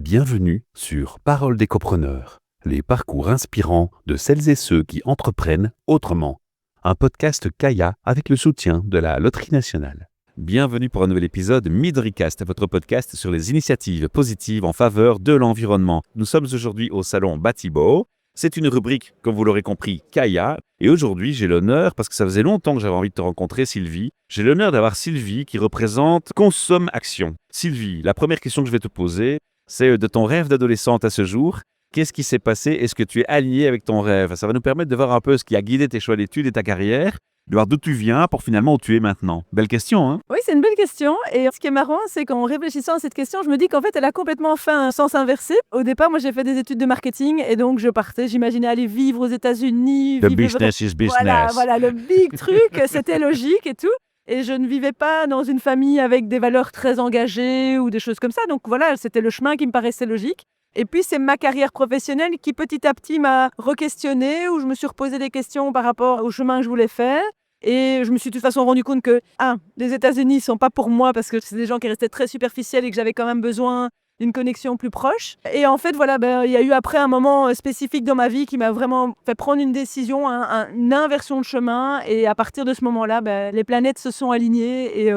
Bienvenue sur Parole d'écopreneurs, les parcours inspirants de celles et ceux qui entreprennent autrement. Un podcast Kaya avec le soutien de la Loterie Nationale. Bienvenue pour un nouvel épisode Midoricast, votre podcast sur les initiatives positives en faveur de l'environnement. Nous sommes aujourd'hui au salon Batibo. C'est une rubrique, comme vous l'aurez compris, Kaya. Et aujourd'hui, j'ai l'honneur, parce que ça faisait longtemps que j'avais envie de te rencontrer, Sylvie, j'ai l'honneur d'avoir Sylvie qui représente Consomme Action. Sylvie, la première question que je vais te poser, c'est de ton rêve d'adolescente à ce jour. Qu'est-ce qui s'est passé? Est-ce que tu es aligné avec ton rêve? Ça va nous permettre de voir un peu ce qui a guidé tes choix d'études et ta carrière, de voir d'où tu viens pour finalement où tu es maintenant. Belle question, hein? Oui, c'est une belle question. Et ce qui est marrant, c'est qu'en réfléchissant à cette question, je me dis qu'en fait, elle a complètement fait un sens inversé. Au départ, moi, j'ai fait des études de marketing et donc je partais, j'imaginais aller vivre aux États-Unis. The business is business. Voilà, le big truc, c'était logique et tout. Et je ne vivais pas dans une famille avec des valeurs très engagées ou des choses comme ça. Donc voilà, c'était le chemin qui me paraissait logique. Et puis, c'est ma carrière professionnelle qui, petit à petit, m'a re-questionnée, où je me suis reposé des questions par rapport au chemin que je voulais faire. Et je me suis de toute façon rendu compte que, les États-Unis ne sont pas pour moi parce que c'est des gens qui restaient très superficiels et que j'avais quand même besoin d'une connexion plus proche. Et en fait, voilà, il y a eu après un moment spécifique dans ma vie qui m'a vraiment fait prendre une décision, une inversion de chemin. Et à partir de ce moment-là, les planètes se sont alignées et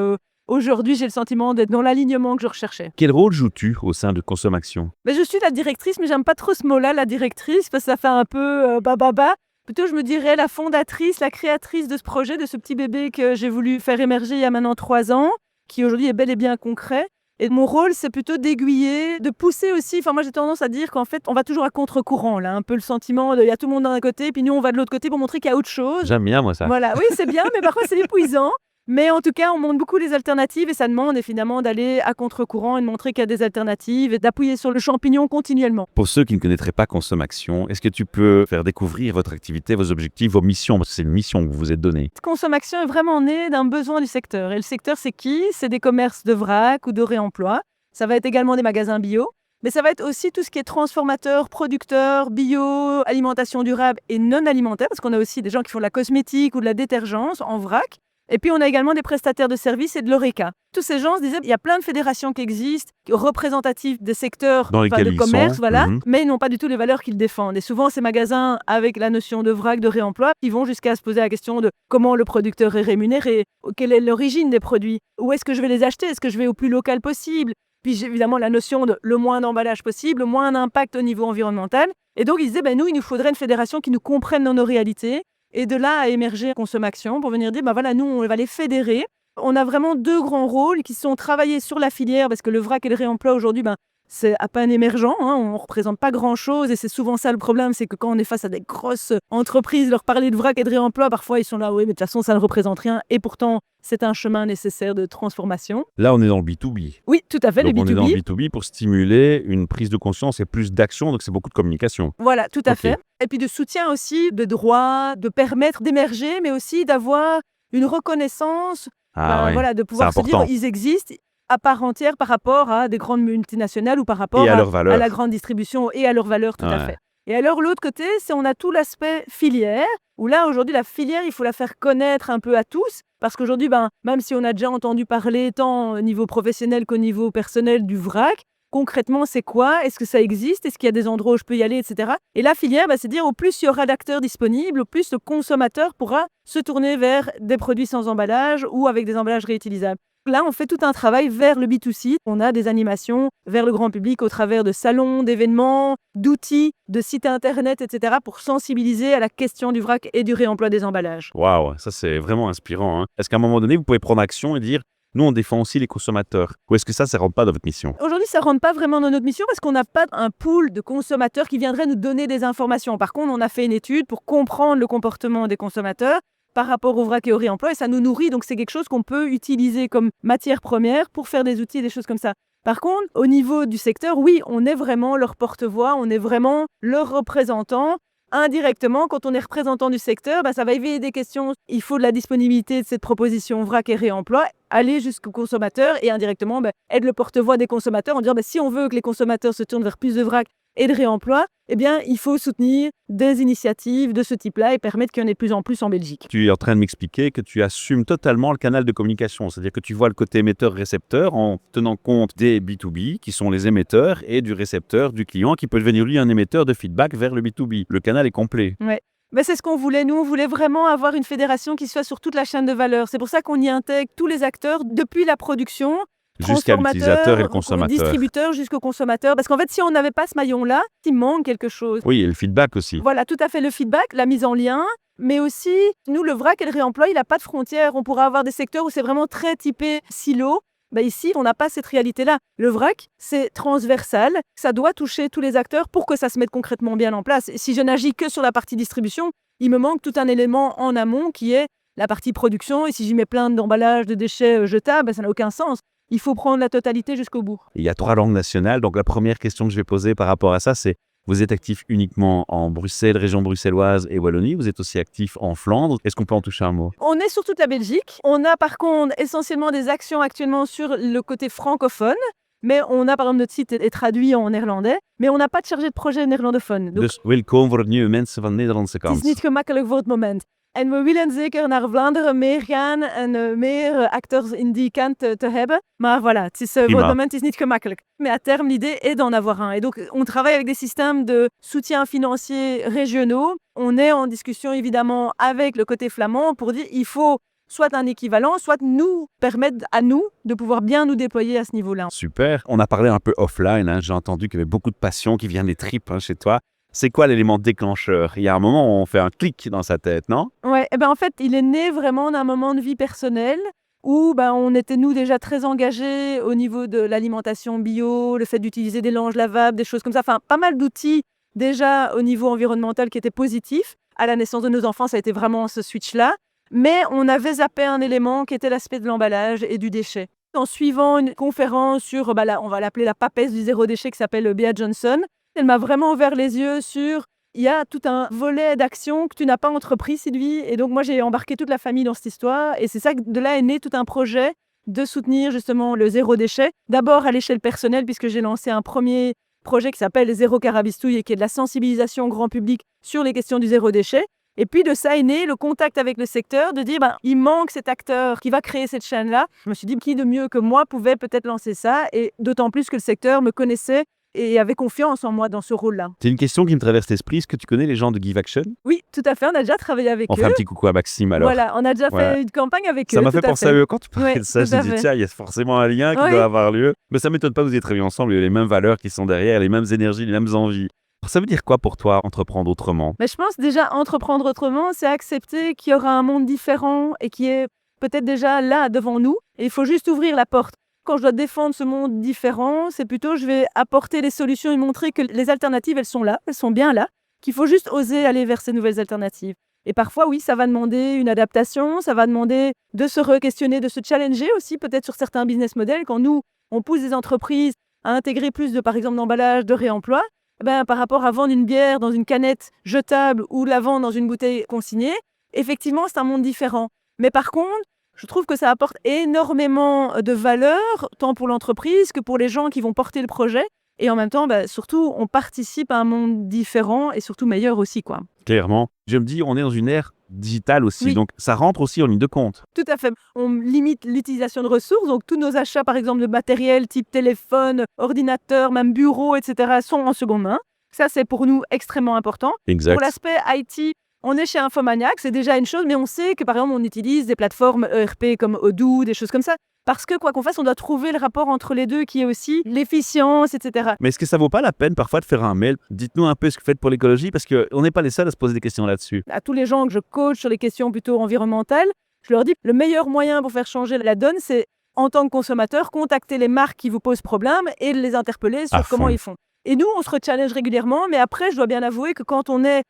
aujourd'hui, j'ai le sentiment d'être dans l'alignement que je recherchais. Quel rôle joues-tu au sein de Consomme Action? Je suis la directrice, mais j'aime pas trop ce mot-là, la directrice, parce que ça fait un peu bababa. Plutôt, je me dirais la fondatrice, la créatrice de ce projet, de ce petit bébé que j'ai voulu faire émerger il y a maintenant 3 ans, qui aujourd'hui est bel et bien concret. Et mon rôle, c'est plutôt d'aiguiller, de pousser aussi. Enfin, moi, j'ai tendance à dire qu'en fait, on va toujours à contre-courant, là. Un peu le sentiment il y a tout le monde d'un côté, puis nous, on va de l'autre côté pour montrer qu'il y a autre chose. J'aime bien, moi, ça. Voilà, oui, c'est bien, mais parfois, c'est épuisant. Mais en tout cas, on montre beaucoup les alternatives et ça demande finalement d'aller à contre-courant et de montrer qu'il y a des alternatives et d'appuyer sur le champignon continuellement. Pour ceux qui ne connaîtraient pas Consomme Action, est-ce que tu peux faire découvrir votre activité, vos objectifs, vos missions? Parce que c'est une mission que vous vous êtes donnée. Consomme Action est vraiment né d'un besoin du secteur. Et le secteur, c'est qui? C'est des commerces de vrac ou de réemploi. Ça va être également des magasins bio. Mais ça va être aussi tout ce qui est transformateur, producteur, bio, alimentation durable et non alimentaire. Parce qu'on a aussi des gens qui font de la cosmétique ou de la détergence en vrac. Et puis, on a également des prestataires de services et de l'ORECA. Tous ces gens se disaient, il y a plein de fédérations qui existent, représentatives des secteurs Dans lesquels de ils commerce, sont. voilà, mais ils n'ont pas du tout les valeurs qu'ils défendent. Et souvent, ces magasins, avec la notion de vrac, de réemploi, ils vont jusqu'à se poser la question de comment le producteur est rémunéré, quelle est l'origine des produits, où est-ce que je vais les acheter, est-ce que je vais au plus local possible. Puis j'ai évidemment la notion de le moins d'emballage possible, le moins d'impact au niveau environnemental. Et donc, ils disaient, nous, il nous faudrait une fédération qui nous comprenne dans nos réalités. Et de là a émergé Consomme Action pour venir dire, voilà, nous, on va les fédérer. On a vraiment 2 grands rôles qui sont travaillés sur la filière, parce que le vrac et le réemploi, aujourd'hui, c'est à peine émergent. On ne représente pas grand-chose et c'est souvent ça le problème, c'est que quand on est face à des grosses entreprises, leur parler de vrac et de réemploi, parfois, ils sont là, oui, mais de toute façon, ça ne représente rien. Et pourtant, c'est un chemin nécessaire de transformation. Là, on est dans le B2B. Oui, tout à fait, Donc, le on est B2B. dans le B2B pour stimuler une prise de conscience et plus d'action, donc c'est beaucoup de communication. Voilà, tout à Ok. fait. Et puis de soutien aussi, de droit, de permettre d'émerger, mais aussi d'avoir une reconnaissance, Ouais, voilà, de pouvoir c'est se dire important. ils existent à part entière par rapport à des grandes multinationales ou par rapport Et à leurs valeurs. à la grande distribution et à leurs valeurs, tout à Ouais. fait. Et alors l'autre côté, c'est on a tout l'aspect filière, où là aujourd'hui la filière, il faut la faire connaître un peu à tous, parce qu'aujourd'hui, même si on a déjà entendu parler tant au niveau professionnel qu'au niveau personnel du vrac, concrètement, c'est quoi? Est-ce que ça existe? Est-ce qu'il y a des endroits où je peux y aller, etc. Et la filière, c'est dire au plus il y aura d'acteurs disponibles, au plus le consommateur pourra se tourner vers des produits sans emballage ou avec des emballages réutilisables. Là, on fait tout un travail vers le B2C. On a des animations vers le grand public au travers de salons, d'événements, d'outils, de sites internet, etc. pour sensibiliser à la question du vrac et du réemploi des emballages. Waouh, ça c'est vraiment inspirant, hein. Est-ce qu'à un moment donné, vous pouvez prendre action et dire, nous on défend aussi les consommateurs? Ou est-ce que ça ne rentre pas dans votre mission? Aujourd'hui, ça ne rentre pas vraiment dans notre mission parce qu'on n'a pas un pool de consommateurs qui viendraient nous donner des informations. Par contre, on a fait une étude pour comprendre le comportement des consommateurs par rapport au vrac et au réemploi et ça nous nourrit. Donc, c'est quelque chose qu'on peut utiliser comme matière première pour faire des outils et des choses comme ça. Par contre, au niveau du secteur, oui, on est vraiment leur porte-voix, on est vraiment leur représentant. Indirectement, quand on est représentant du secteur, ça va éveiller des questions. Il faut de la disponibilité de cette proposition vrac et réemploi, aller jusqu'au consommateur et indirectement être le porte-voix des consommateurs en disant si on veut que les consommateurs se tournent vers plus de vrac, et de réemploi, eh bien, il faut soutenir des initiatives de ce type-là et permettre qu'il y en ait de plus en plus en Belgique. Tu es en train de m'expliquer que tu assumes totalement le canal de communication, c'est-à-dire que tu vois le côté émetteur-récepteur en tenant compte des B2B, qui sont les émetteurs, et du récepteur, du client, qui peut devenir lui un émetteur de feedback vers le B2B. Le canal est complet. Ouais. Mais c'est ce qu'on voulait. Nous, on voulait vraiment avoir une fédération qui soit sur toute la chaîne de valeur. C'est pour ça qu'on y intègre tous les acteurs, depuis la production, Jusqu'à l'utilisateur et le consommateur. distributeur jusqu'au consommateur. Parce qu'en fait, si on n'avait pas ce maillon-là, il manque quelque chose. Oui, et le feedback aussi. Voilà, tout à fait, le feedback, la mise en lien, mais aussi, nous, le vrac et le réemploi, il n'a pas de frontières. On pourra avoir des secteurs où c'est vraiment très typé silo. Ben ici, on n'a pas cette réalité-là. Le vrac, c'est transversal, ça doit toucher tous les acteurs pour que ça se mette concrètement bien en place. Et si je n'agis que sur la partie distribution, il me manque tout un élément en amont qui est la partie production. Et si j'y mets plein d'emballages, de déchets jetables, ben ça n'a aucun sens. Il faut prendre la totalité jusqu'au bout. Il y a 3 langues nationales, donc la première question que je vais poser par rapport à ça, c'est vous êtes actif uniquement en Bruxelles, région bruxelloise et Wallonie, vous êtes aussi actif en Flandre. Est-ce qu'on peut en toucher un mot? On est sur toute la Belgique. On a par contre essentiellement des actions actuellement sur le côté francophone. Mais on a par exemple notre site est traduit en néerlandais, mais on n'a pas de chargé de projet néerlandophone. Donc, Dus welkom voor nieuwe mensen van de Nederlandse het is kant. niet gemakkelijk voor het moment. En we willen zeker naar Vlaanderen meer gaan en meer acteurs in die kant te hebben. Maar voilà, het is, voor het moment is niet gemakkelijk. Mais à terme, l'idée est d'en avoir un. Et donc, on travaille avec des systèmes de soutien financier régionaux. On est en discussion évidemment avec le côté flamand pour dire il faut soit un équivalent, soit nous permettre à nous de pouvoir bien nous déployer à ce niveau-là. Super. On a parlé un peu offline, hein. J'ai entendu qu'il y avait beaucoup de passion qui vient des tripes chez toi. C'est quoi l'élément déclencheur? Il y a un moment où on fait un clic dans sa tête, non? Ouais, et ben en fait, il est né vraiment d'un moment de vie personnelle où on était, nous, déjà très engagés au niveau de l'alimentation bio, le fait d'utiliser des langes lavables, des choses comme ça. Enfin, pas mal d'outils déjà au niveau environnemental qui étaient positifs. À la naissance de nos enfants, ça a été vraiment ce switch-là. Mais on avait zappé un élément qui était l'aspect de l'emballage et du déchet. En suivant une conférence sur, on va l'appeler la papesse du zéro déchet qui s'appelle Bea Johnson, elle m'a vraiment ouvert les yeux sur il y a tout un volet d'action que tu n'as pas entrepris, Sylvie. Et donc, moi, j'ai embarqué toute la famille dans cette histoire. Et c'est ça que de là est né tout un projet de soutenir justement le zéro déchet. D'abord à l'échelle personnelle, puisque j'ai lancé un premier projet qui s'appelle Zéro Carabistouille et qui est de la sensibilisation grand public sur les questions du zéro déchet. Et puis de ça est né le contact avec le secteur, de dire il manque cet acteur qui va créer cette chaîne-là. Je me suis dit qui de mieux que moi pouvait peut-être lancer ça, et d'autant plus que le secteur me connaissait et avait confiance en moi dans ce rôle-là. C'est une question qui me traverse l'esprit. Est-ce que tu connais les gens de Give Action? Oui, tout à fait. On a déjà travaillé avec eux. On fait un petit coucou à Maxime alors. Voilà, on a déjà fait une campagne avec eux. Ça m'a fait penser à eux. Quand tu parlais de ça, tout je me à dis fait. tiens, il y a forcément un lien qui doit avoir lieu. Mais ça ne m'étonne pas, vous avez travaillé ensemble, il y a les mêmes valeurs qui sont derrière, les mêmes énergies, les mêmes envies. Ça veut dire quoi pour toi, entreprendre autrement? Mais je pense déjà, entreprendre autrement, c'est accepter qu'il y aura un monde différent et qui est peut-être déjà là devant nous. Et il faut juste ouvrir la porte. Quand je dois défendre ce monde différent, c'est plutôt je vais apporter les solutions et montrer que les alternatives, elles sont là, elles sont bien là, qu'il faut juste oser aller vers ces nouvelles alternatives. Et parfois, oui, ça va demander une adaptation, ça va demander de se re-questionner, de se challenger aussi peut-être sur certains business models. Quand nous, on pousse des entreprises à intégrer plus de, par exemple, d'emballage, de réemploi, par rapport à vendre une bière dans une canette jetable ou la vendre dans une bouteille consignée, effectivement, c'est un monde différent. Mais par contre, je trouve que ça apporte énormément de valeur, tant pour l'entreprise que pour les gens qui vont porter le projet. Et en même temps, surtout, on participe à un monde différent et surtout meilleur aussi, quoi. Clairement. Je me dis, on est dans une ère digitale aussi, Oui. donc ça rentre aussi en ligne de compte. Tout à fait. On limite l'utilisation de ressources. Donc, tous nos achats, par exemple, de matériel type téléphone, ordinateur, même bureau, etc., sont en seconde main. Ça, c'est pour nous extrêmement important. Exact. Pour l'aspect IT, on est chez Infomaniac, c'est déjà une chose, mais on sait que, par exemple, on utilise des plateformes ERP comme Odoo, des choses comme ça. Parce que, quoi qu'on fasse, on doit trouver le rapport entre les deux qui est aussi l'efficience, etc. Mais est-ce que ça vaut pas la peine parfois de faire un mail? Dites-nous un peu ce que vous faites pour l'écologie, parce qu'on n'est pas les seuls à se poser des questions là-dessus. À tous les gens que je coach sur les questions plutôt environnementales, je leur dis le meilleur moyen pour faire changer la donne, c'est en tant que consommateur, contacter les marques qui vous posent problème et les interpeller sur comment ils font. Et nous, on se re-challenge régulièrement, mais après, je dois bien avouer que quand on est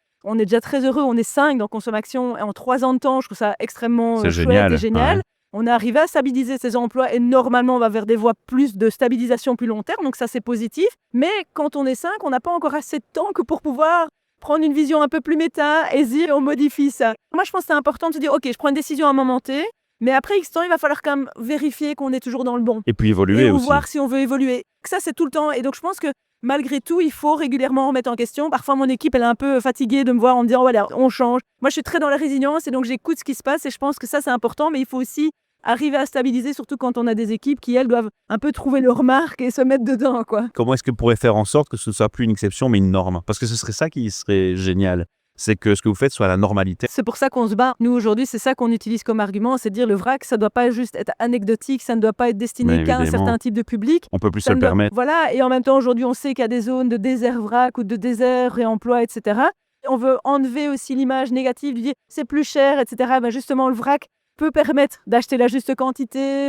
déjà très heureux, on est 5 dans Consommation, et en 3 ans de temps, je trouve ça extrêmement chouette et génial. Ouais. On est arrivé à stabiliser ces emplois et normalement, on va vers des voies plus de stabilisation plus long terme, donc ça, c'est positif. Mais quand on est 5, on n'a pas encore assez de temps que pour pouvoir prendre une vision un peu plus méta et dire on modifie ça. Moi, je pense que c'est important de se dire, OK, je prends une décision à un moment T, mais après X temps, il va falloir quand même vérifier qu'on est toujours dans le bon. Et puis évoluer et aussi. voir si on veut évoluer. Ça, c'est tout le temps. Et donc, je pense que malgré tout, il faut régulièrement remettre en question. Parfois, mon équipe, elle est un peu fatiguée de me voir en me disant, voilà, on change. Moi, je suis très dans la résilience et donc j'écoute ce qui se passe et je pense que ça, c'est important, mais il faut aussi arriver à stabiliser, surtout quand on a des équipes qui, elles, doivent un peu trouver leur marque et se mettre dedans, quoi. Comment est-ce que vous pourrez faire en sorte que ce ne soit plus une exception, mais une norme? Parce que ce serait ça qui serait génial. C'est que ce que vous faites soit la normalité. C'est pour ça qu'on se bat. Nous, aujourd'hui, c'est ça qu'on utilise comme argument, c'est de dire le vrac, ça ne doit pas juste être anecdotique, ça ne doit pas être destiné Mais qu'à un évidemment. certain type de public. On peut plus se Ça le ne doit- permettre. Voilà, et en même temps, aujourd'hui, on sait qu'il y a des zones de désert vrac ou de désert réemploi, etc. On veut enlever aussi l'image négative du dire c'est plus cher, etc. Ben justement, le vrac peut permettre d'acheter la juste quantité,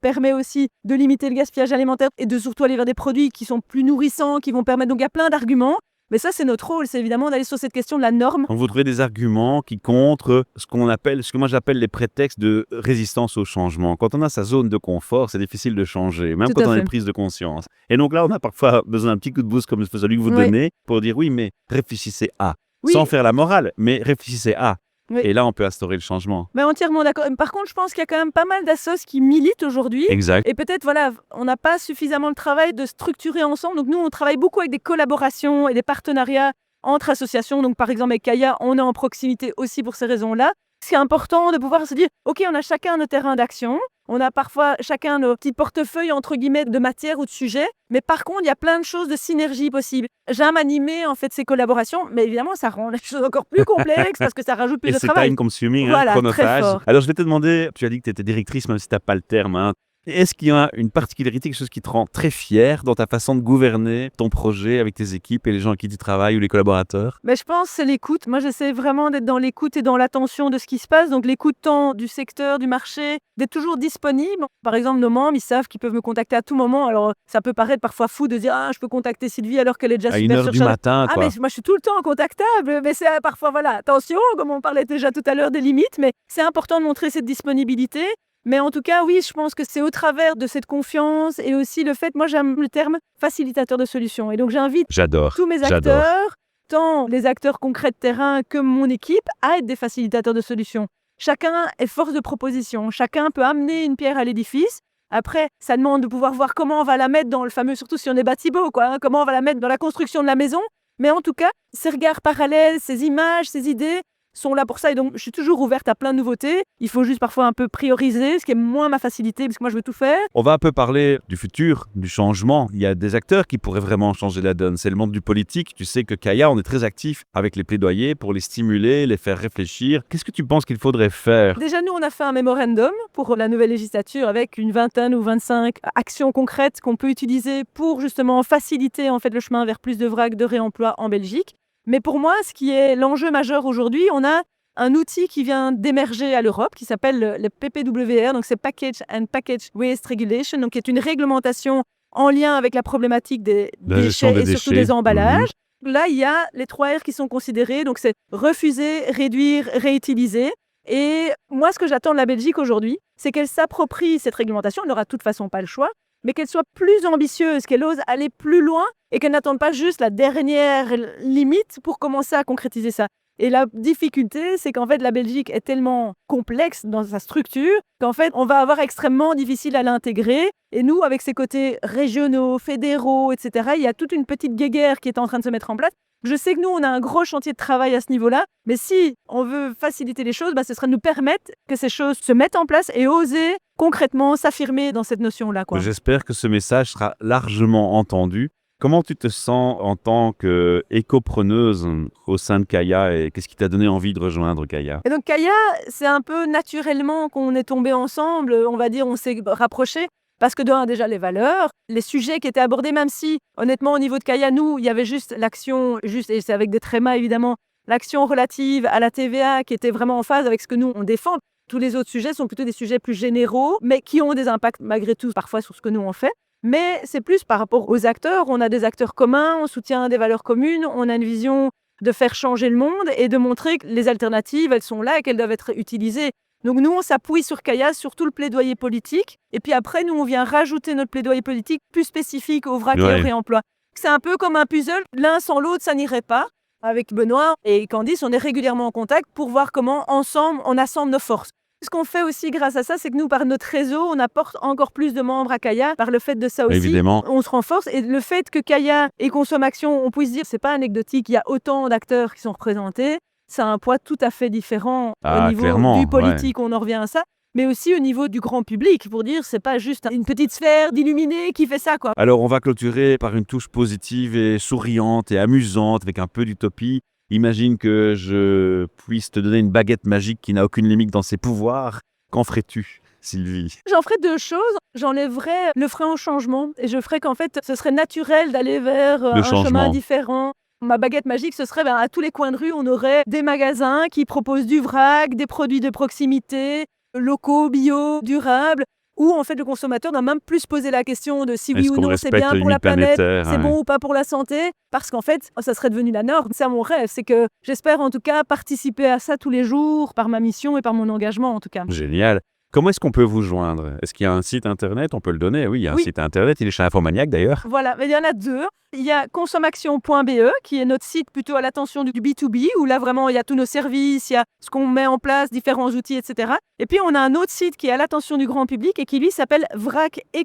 permet aussi de limiter le gaspillage alimentaire et de surtout aller vers des produits qui sont plus nourrissants, qui vont permettre. Donc, il y a plein d'arguments. Mais ça, c'est notre rôle, c'est évidemment d'aller sur cette question de la norme. Donc vous trouvez des arguments qui contre ce que moi j'appelle les prétextes de résistance au changement. Quand on a sa zone de confort, c'est difficile de changer, même Tout quand à on a fait. une prise de conscience. Et donc là, on a parfois besoin d'un petit coup de boost comme celui que vous Oui. donnez pour dire oui, mais réfléchissez à. Oui. Sans faire la morale, mais réfléchissez à. Oui. Et là, on peut instaurer le changement. Mais entièrement d'accord. Par contre, je pense qu'il y a quand même pas mal d'assos qui militent aujourd'hui. Exact. Et peut-être, voilà, on n'a pas suffisamment le travail de structurer ensemble. Donc nous, on travaille beaucoup avec des collaborations et des partenariats entre associations. Donc par exemple, avec Kaya, on est en proximité aussi pour ces raisons-là. C'est important de pouvoir se dire, OK, on a chacun nos terrains d'action. On a parfois chacun nos petits portefeuilles, entre guillemets, de matière ou de sujet. Mais par contre, il y a plein de choses de synergie possibles. J'aime animer, en fait, ces collaborations. Mais évidemment, ça rend les choses encore plus complexes parce que ça rajoute plus Et de c'est travail. time consuming, Voilà, très chronophage. fort. Alors je vais te demander, tu as dit que tu étais directrice, même si tu n'as pas le terme. Est-ce qu'il y a une particularité, quelque chose qui te rend très fier dans ta façon de gouverner ton projet avec tes équipes et les gens avec qui tu travailles ou les collaborateurs? Mais je pense que c'est l'écoute. Moi, j'essaie vraiment d'être dans l'écoute et dans l'attention de ce qui se passe. Donc, l'écoute tant du secteur, du marché, d'être toujours disponible. Par exemple, nos membres, ils savent qu'ils peuvent me contacter à tout moment. Alors, ça peut paraître parfois fou de dire « Ah, je peux contacter Sylvie alors qu'elle est déjà À super 1h du surchargée. » matin, Ah, quoi. mais moi, je suis tout le temps contactable. Mais c'est parfois, voilà, attention, comme on parlait déjà tout à l'heure des limites. Mais c'est important de montrer cette disponibilité. Mais en tout cas, oui, je pense que c'est au travers de cette confiance et aussi le fait, moi j'aime le terme facilitateur de solutions. Et donc j'invite J'adore. tous mes J'adore. acteurs, tant les acteurs concrets de terrain que mon équipe, à être des facilitateurs de solutions. Chacun est force de proposition, chacun peut amener une pierre à l'édifice. Après, ça demande de pouvoir voir comment on va la mettre dans le fameux, surtout si on est bâtiment, comment on va la mettre dans la construction de la maison. Mais en tout cas, ces regards parallèles, ces images, ces idées sont là pour ça. Et donc, je suis toujours ouverte à plein de nouveautés. Il faut juste parfois un peu prioriser, ce qui est moins ma facilité, parce que moi, je veux tout faire. On va un peu parler du futur, du changement. Il y a des acteurs qui pourraient vraiment changer la donne. C'est le monde du politique. Tu sais que Kaya, on est très actif avec les plaidoyers pour les stimuler, les faire réfléchir. Qu'est-ce que tu penses qu'il faudrait faire? Déjà, nous, on a fait un mémorandum pour la nouvelle législature avec une 20 ou 25 actions concrètes qu'on peut utiliser pour justement faciliter en fait, le chemin vers plus de vrac de réemploi en Belgique. Mais pour moi, ce qui est l'enjeu majeur aujourd'hui, on a un outil qui vient d'émerger à l'Europe qui s'appelle le PPWR, donc c'est Package and Package Waste Regulation, donc qui est une réglementation en lien avec la problématique des La gestion déchets des et surtout déchets. des emballages. Là, il y a les 3 R qui sont considérés, donc c'est refuser, réduire, réutiliser. Et moi, ce que j'attends de la Belgique aujourd'hui, c'est qu'elle s'approprie cette réglementation. Elle n'aura de toute façon pas le choix, mais qu'elle soit plus ambitieuse, qu'elle ose aller plus loin et qu'elle n'attende pas juste la dernière limite pour commencer à concrétiser ça. Et la difficulté, c'est qu'en fait, la Belgique est tellement complexe dans sa structure qu'en fait, on va avoir extrêmement difficile à l'intégrer. Et nous, avec ces côtés régionaux, fédéraux, etc., il y a toute une petite guéguerre qui est en train de se mettre en place. Je sais que nous, on a un gros chantier de travail à ce niveau-là, mais si on veut faciliter les choses, ce serait de nous permettre que ces choses se mettent en place et oser concrètement s'affirmer dans cette notion-là, quoi. J'espère que ce message sera largement entendu. Comment tu te sens en tant qu'écopreneuse au sein de Kaya et qu'est-ce qui t'a donné envie de rejoindre Kaya? Et donc Kaya, c'est un peu naturellement qu'on est tombés ensemble, on va dire, on s'est rapprochés. Parce que déjà les valeurs, les sujets qui étaient abordés, même si honnêtement au niveau de Kaya, nous, il y avait juste l'action, et c'est avec des trémas évidemment, l'action relative à la TVA qui était vraiment en phase avec ce que nous on défend. Tous les autres sujets sont plutôt des sujets plus généraux, mais qui ont des impacts malgré tout parfois sur ce que nous on fait. Mais c'est plus par rapport aux acteurs, on a des acteurs communs, on soutient des valeurs communes, on a une vision de faire changer le monde et de montrer que les alternatives, elles sont là et qu'elles doivent être utilisées. Donc nous, on s'appuie sur Kaya, sur tout le plaidoyer politique. Et puis après, nous, on vient rajouter notre plaidoyer politique plus spécifique au vrac et au réemploi. C'est un peu comme un puzzle. L'un sans l'autre, ça n'irait pas. Avec Benoît et Candice, on est régulièrement en contact pour voir comment, ensemble, on assemble nos forces. Ce qu'on fait aussi grâce à ça, c'est que nous, par notre réseau, on apporte encore plus de membres à Kaya. Par le fait de ça aussi, Évidemment. on se renforce. Et le fait que Kaya et Consommation, on puisse dire, c'est pas anecdotique, il y a autant d'acteurs qui sont représentés. Ça a un poids tout à fait différent au niveau clairement, du politique, on en revient à ça, mais aussi au niveau du grand public, pour dire c'est pas juste une petite sphère d'illuminés qui fait ça, quoi. Alors, on va clôturer par une touche positive et souriante et amusante avec un peu d'utopie. Imagine que je puisse te donner une baguette magique qui n'a aucune limite dans ses pouvoirs. Qu'en ferais-tu, Sylvie? J'en ferais deux choses. J'enlèverais le frein au changement et je ferais qu'en fait, ce serait naturel d'aller vers un changement. chemin différent. Ma baguette magique, ce serait à tous les coins de rue, on aurait des magasins qui proposent du vrac, des produits de proximité, locaux, bio, durables, où en fait le consommateur n'a même plus se poser la question de si oui Est-ce ou qu'on non c'est respecte bien les pour la limites planète, planétaires, c'est bon ou pas pour la santé, parce qu'en fait ça serait devenu la norme. C'est mon rêve, c'est que j'espère en tout cas participer à ça tous les jours par ma mission et par mon engagement en tout cas. Génial. Comment est-ce qu'on peut vous joindre? Est-ce qu'il y a un site internet? On peut le donner, oui, il y a un Oui. site internet, il est chez Infomaniac d'ailleurs. Voilà, mais il y en a deux. Il y a consommation.be qui est notre site plutôt à l'attention du B2B où là vraiment il y a tous nos services, il y a ce qu'on met en place, différents outils, etc. Et puis on a un autre site qui est à l'attention du grand public et qui lui s'appelle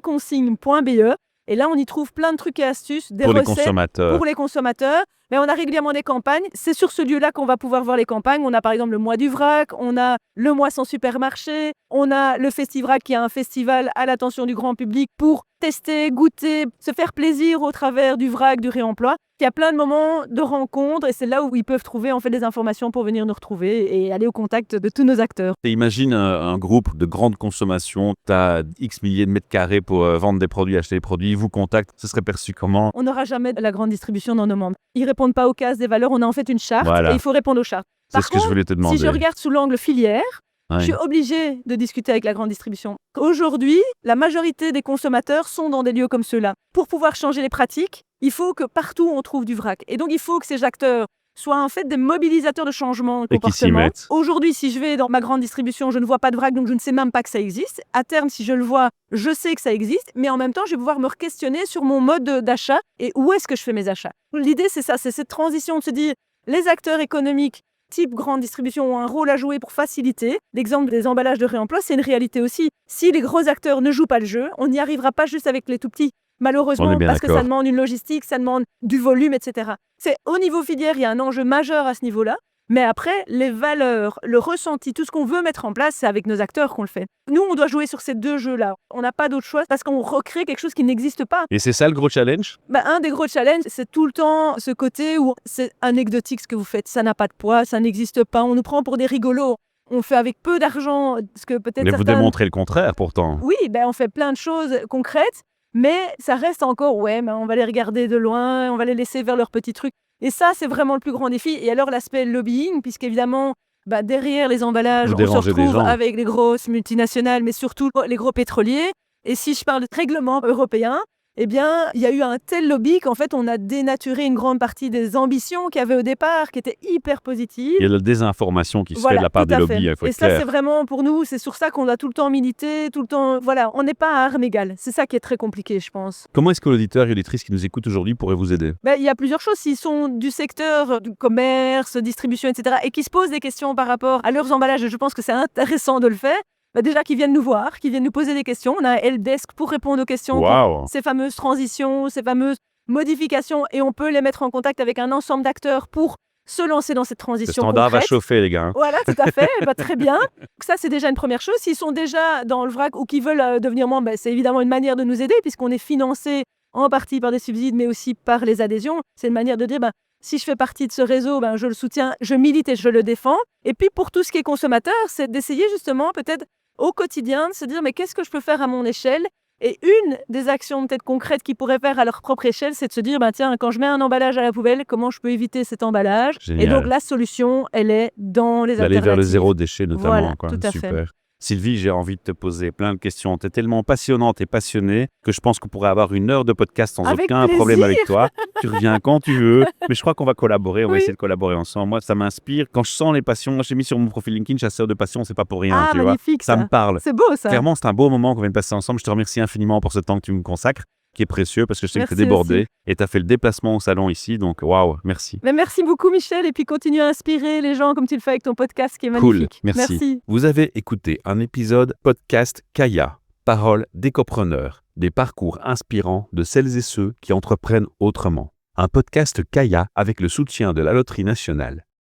vraceconsigne.be. Et là on y trouve plein de trucs et astuces, des Pour les recettes consommateurs. pour les consommateurs. Mais on a régulièrement des campagnes. C'est sur ce lieu-là qu'on va pouvoir voir les campagnes. On a par exemple le mois du vrac, on a le mois sans supermarché, on a le Festivrac qui est un festival à l'attention du grand public pour tester, goûter, se faire plaisir au travers du vrac, du réemploi. Il y a plein de moments de rencontres et c'est là où ils peuvent trouver en fait des informations pour venir nous retrouver et aller au contact de tous nos acteurs. Et imagine un groupe de grande consommation, tu as X milliers de mètres carrés pour vendre des produits, acheter des produits, ils vous contactent, ce serait perçu comment? On n'aura jamais de la grande distribution dans nos membres. Ils répondent pas aux cases des valeurs, on a en fait une charte Voilà. et il faut répondre aux chartes. C'est Par ce que je contre, voulais te demander. si je regarde sous l'angle filière, Ouais. je suis obligée de discuter avec la grande distribution. Aujourd'hui, la majorité des consommateurs sont dans des lieux comme ceux-là. Pour pouvoir changer les pratiques, il faut que partout on trouve du vrac. Et donc il faut que ces acteurs soient en fait des mobilisateurs de changement de Et qui s'y comportement. mettent. Aujourd'hui, si je vais dans ma grande distribution, je ne vois pas de vrac, donc je ne sais même pas que ça existe. À terme, si je le vois, je sais que ça existe, mais en même temps, je vais pouvoir me questionner sur mon mode d'achat et où est-ce que je fais mes achats. L'idée, c'est ça, c'est cette transition de se dire, les acteurs économiques type grande distribution ont un rôle à jouer pour faciliter. L'exemple des emballages de réemploi, c'est une réalité aussi. Si les gros acteurs ne jouent pas le jeu, on n'y arrivera pas juste avec les tout petits. On Malheureusement, est bien parce que d'accord. ça demande une logistique, ça demande du volume, etc. C'est au niveau filière, il y a un enjeu majeur à ce niveau-là. Mais après, les valeurs, le ressenti, tout ce qu'on veut mettre en place, c'est avec nos acteurs qu'on le fait. Nous, on doit jouer sur ces deux jeux-là. On n'a pas d'autre choix parce qu'on recrée quelque chose qui n'existe pas. Et c'est ça le gros challenge? Un des gros challenges, c'est tout le temps ce côté où c'est anecdotique ce que vous faites. Ça n'a pas de poids, ça n'existe pas. On nous prend pour des rigolos. On fait avec peu d'argent, ce que peut-être Mais vous certains... démontrez le contraire pourtant. Oui, on fait plein de choses concrètes, mais ça reste encore, on va les regarder de loin, on va les laisser vers leurs petits trucs. Et ça, c'est vraiment le plus grand défi. Et alors l'aspect lobbying, puisqu'évidemment, derrière les emballages, Vous on se dérangez des retrouve gens. avec les grosses multinationales, mais surtout les gros pétroliers. Et si je parle de règlement européen, eh bien, il y a eu un tel lobby qu'en fait, on a dénaturé une grande partie des ambitions qu'il y avait au départ, qui étaient hyper positives. Il y a la désinformation qui se fait de la part tout des à lobbies, fait. il faut Et être ça, clair. c'est vraiment pour nous, c'est sur ça qu'on a tout le temps milité, tout le temps. Voilà, on n'est pas à armes égales. C'est ça qui est très compliqué, je pense. Comment est-ce que l'auditeur et l'auditrice qui nous écoutent aujourd'hui pourraient vous aider? Il y a plusieurs choses. S'ils sont du secteur du commerce, distribution, etc., et qui se posent des questions par rapport à leurs emballages, je pense que c'est intéressant de le faire. Déjà qu'ils viennent nous voir, qu'ils viennent nous poser des questions. On a un helpdesk pour répondre aux questions, Waouh! pour ces fameuses transitions, ces fameuses modifications, et on peut les mettre en contact avec un ensemble d'acteurs pour se lancer dans cette Le transition standard va concrète. chauffer les gars. hein. Voilà, tout à fait, très bien. Donc ça, c'est déjà une première chose. S'ils sont déjà dans le vrac ou qu'ils veulent devenir membres, c'est évidemment une manière de nous aider puisqu'on est financé en partie par des subsides, mais aussi par les adhésions. C'est une manière de dire, si je fais partie de ce réseau, je le soutiens, je milite et je le défends. Et puis, pour tout ce qui est consommateur, c'est d'essayer justement peut-être au quotidien de se dire, mais qu'est-ce que je peux faire à mon échelle? Et une des actions peut-être concrètes qu'ils pourraient faire à leur propre échelle, c'est de se dire, tiens, quand je mets un emballage à la poubelle, comment je peux éviter cet emballage? Génial. Et donc, la solution, elle est dans les D'aller alternatives. vers le zéro déchet notamment. Voilà, quoi. tout à fait. Super. Sylvie, j'ai envie de te poser plein de questions. Tu es tellement passionnante et passionnée que je pense qu'on pourrait avoir 1 heure de podcast sans Avec aucun problème plaisir. avec toi. Tu reviens quand tu veux. Mais je crois qu'on va collaborer. On va Oui. essayer de collaborer ensemble. Moi, ça m'inspire. Quand je sens les passions, moi, j'ai mis sur mon profil LinkedIn chasseur de passion, c'est pas pour rien. tu vois. Magnifique, Ça me parle. C'est beau, ça. Clairement, c'est un beau moment qu'on vient de passer ensemble. Je te remercie infiniment pour ce temps que tu me consacres. qui est précieux parce que je sais que tu es Merci débordé aussi. et tu as fait le déplacement au salon ici. Donc, waouh, merci. Mais merci beaucoup, Michel, et puis continue à inspirer les gens comme tu le fais avec ton podcast qui est Cool, magnifique. merci. Vous avez écouté un épisode podcast Kaya, Parole d'écopreneurs, des parcours inspirants de celles et ceux qui entreprennent autrement. Un podcast Kaya avec le soutien de la Loterie nationale.